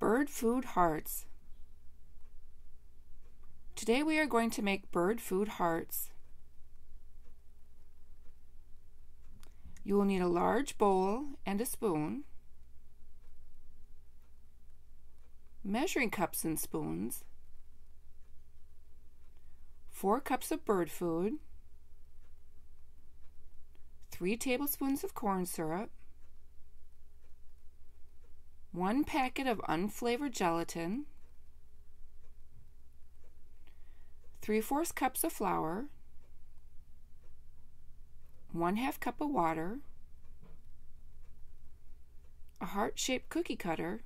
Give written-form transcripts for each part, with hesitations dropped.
Bird food hearts. Today we are going to make bird food hearts. You will need a large bowl and a spoon, measuring cups and spoons, 4 cups of bird food, 3 tablespoons of corn syrup, 1 packet of unflavored gelatin, 3/4 cups of flour, 1/2 cup of water, a heart-shaped cookie cutter,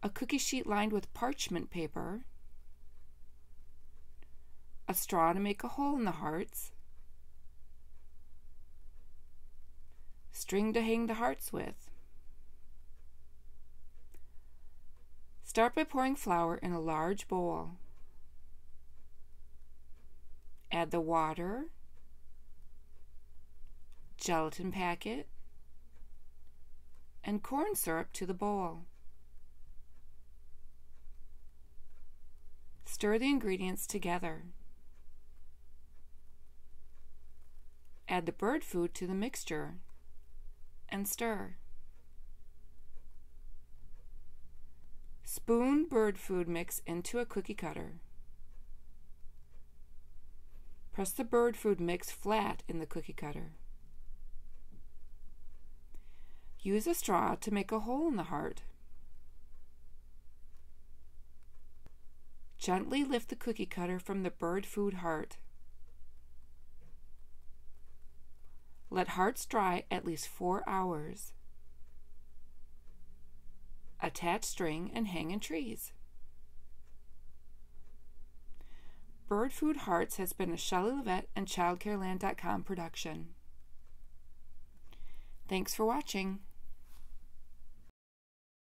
a cookie sheet lined with parchment paper, a straw to make a hole in the hearts, string to hang the hearts with. Start by pouring flour in a large bowl. Add the water, gelatin packet, and corn syrup to the bowl. Stir the ingredients together. Add the bird food to the mixture and stir. Spoon bird food mix into a cookie cutter. Press the bird food mix flat in the cookie cutter. Use a straw to make a hole in the heart. Gently lift the cookie cutter from the bird food heart. Let hearts dry at least 4 hours. Attach string and hang in trees. Bird Food Hearts has been a Shelley Levette and ChildCareLand.com production. Thanks for watching.